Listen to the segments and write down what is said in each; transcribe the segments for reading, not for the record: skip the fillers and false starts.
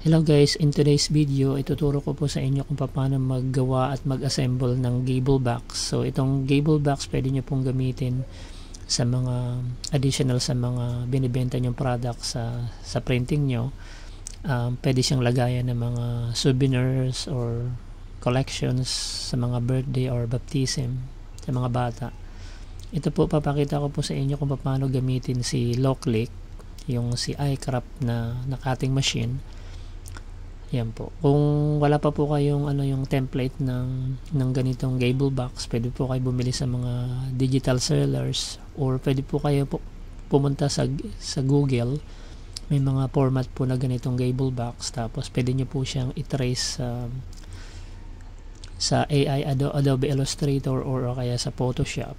Hello guys, in today's video ituturo ko po sa inyo kung paano maggawa at mag-assemble ng gable box. So itong gable box pwede nyo pong gamitin sa mga additional sa mga binibenta nyong product sa printing nyo. Pwede siyang lagayan ng mga souvenirs or collections sa mga birthday or baptism sa mga bata. Ito po papakita ko po sa inyo kung paano gamitin si Loclick, yung si iCraft na cutting machine. Yan po. Kung wala pa po kayong yung template ng ganitong gable box, pwede po kayo bumili sa mga digital sellers or pwede po kayo pumunta sa Google. May mga format po na ganitong gable box, tapos pwede nyo po siyang i-trace sa AI Adobe Illustrator or kaya sa Photoshop.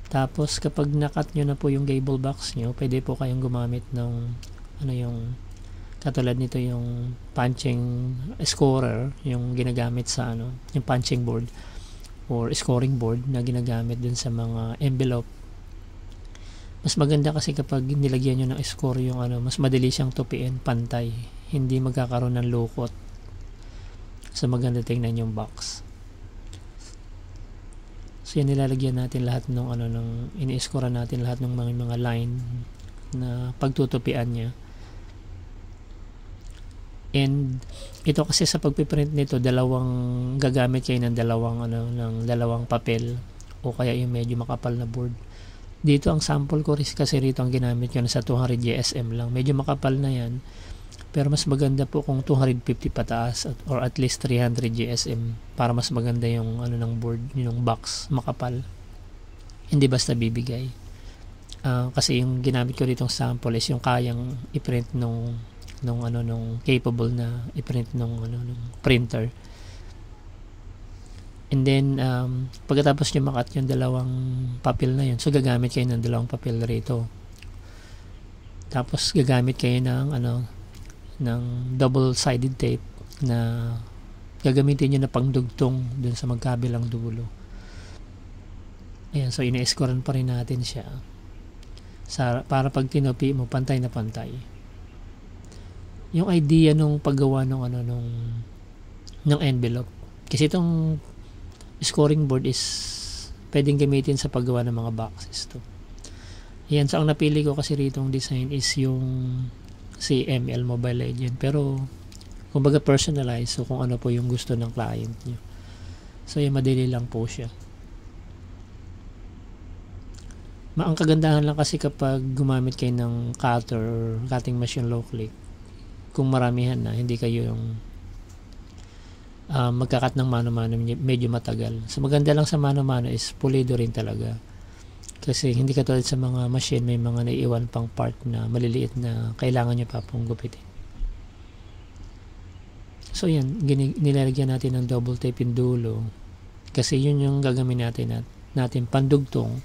Tapos kapag nakat nyo na po yung gable box nyo, pwede po kayong gumamit ng yung katulad nito, yung punching scorer, yung ginagamit sa yung punching board or scoring board na ginagamit dun sa mga envelope. Mas maganda kasi kapag nilagyan nyo ng score yung mas madali siyang tupiin, pantay, hindi magkakaroon ng lukot. So maganda tingnan yung box. So yan, nilalagyan natin lahat ng ini-score natin lahat ng mga line na pagtutupian niya. And ito kasi sa pagpiprint nito, gagamit kayo ng dalawang papel o kaya yung medyo makapal na board. Dito ang sample ko kasi rito ang ginamit ko na sa 200 GSM lang. Medyo makapal na yan. Pero mas maganda po kung 250 pataas or at least 300 GSM para mas maganda yung ng board, yung box makapal. Hindi basta bibigay. Kasi yung ginamit ko ditong sample is yung kayang i-print nung capable na i-print nung printer. And then pagkatapos nyo makat yung dalawang papel na yun, so gagamit kayo ng dalawang papel rito. Tapos gagamit kayo ng double-sided tape na gagamitin nyo na pangdugtong dun sa magkabilang dulo. Ayan, so ina-scorean pa rin natin siya para pag tinupi mo, pantay na pantay. Yung idea nung paggawa ng envelope, kasi itong scoring board is pwedeng gamitin sa paggawa ng mga boxes to. Ayan, so ang napili ko kasi rito ang design is yung si ML Mobile Legend, pero kumbaga personalized, so kung ano po yung gusto ng client nyo. So yan, madali lang po siya. Ang kagandahan lang kasi kapag gumamit kayo ng cutter or cutting machine Loclick, kung maramihan na, hindi kayo yung magkakat ng mano-mano, medyo matagal. So maganda lang sa mano-mano is pulido rin talaga. Kasi hindi katulad sa mga machine, may mga naiiwan pang part na maliliit na kailangan nyo pa pong gupitin. So yan, nilalagyan natin ng double tape yung dulo. Kasi yun yung gagawin natin pandugtong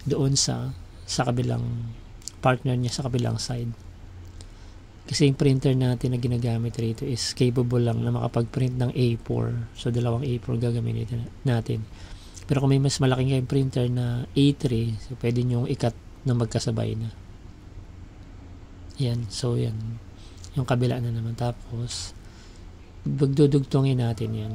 doon sa kabilang partner niya sa kabilang side. Kasi yung printer natin na ginagamit rito is capable lang na makapag-print ng A4. So dalawang A4 gagamitin natin. Pero kung may mas malaking kayong printer na A3, so pwede nyo i-cut na magkasabay na. Yan, so yan. Yung kabila na naman. Tapos magdudugtongin natin yan.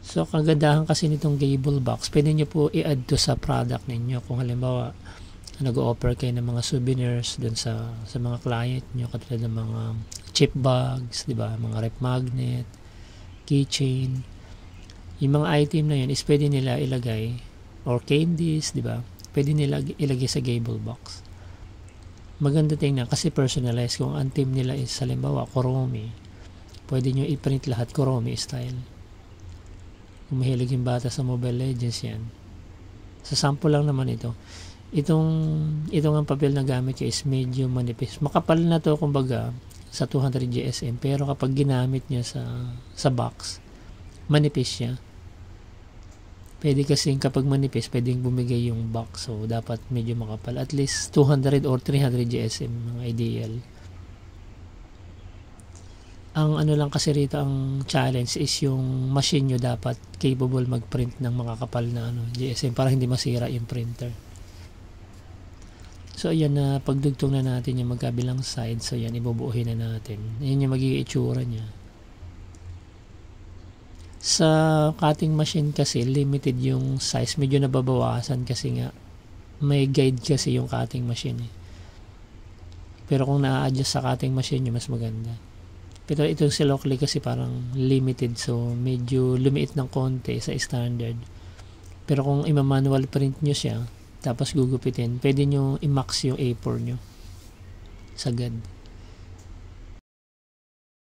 So kagandahan kasi nitong gable box, pwede nyo po i-add to sa product ninyo. Kung halimbawa nag-o-offer kayo ng mga souvenirs dun sa mga client nyo, katulad ng mga chip bags, di ba? Mga rep magnet, keychain. Yung mga item na yun is pwede nila ilagay, or candies, di ba? Pwede nila ilagay sa gable box. Maganda tingnan kasi personalized. Kung ang team nila is halimbawa Kuromi, pwede nyo i-print lahat Kuromi style. Kung mahilig yung bata sa Mobile Legends, yan. Sa sample lang naman ito. Itong ang papel na gamit ko is medyo manipis. Makapal na to kumbaga sa 200 GSM, pero kapag ginamit niya sa box, manipis siya. Pwede kasi kapag manipis, pwedeng bumigay yung box. So dapat medyo makapal. At least 200 or 300 GSM ang ideal. Ang lang kasi rito, ang challenge is yung machine nyo dapat capable mag-print ng mga kapal na GSM para hindi masira yung printer. So ayan, na pagdugtong na natin yung magkabilang side. So yan, ibubuuhin na natin. Ayan yung magiging itsura niya. Sa cutting machine kasi limited yung size, medyo nababawasan kasi nga may guide kasi yung cutting machine eh. Pero kung na-adjust sa cutting machine nyo, mas maganda. Pero itong si Locally kasi parang limited, so medyo lumiit ng konti sa standard. Pero kung ima-manual print nyo siya tapos gugupitin, pwede nyo i-max yung A4 nyo sagad.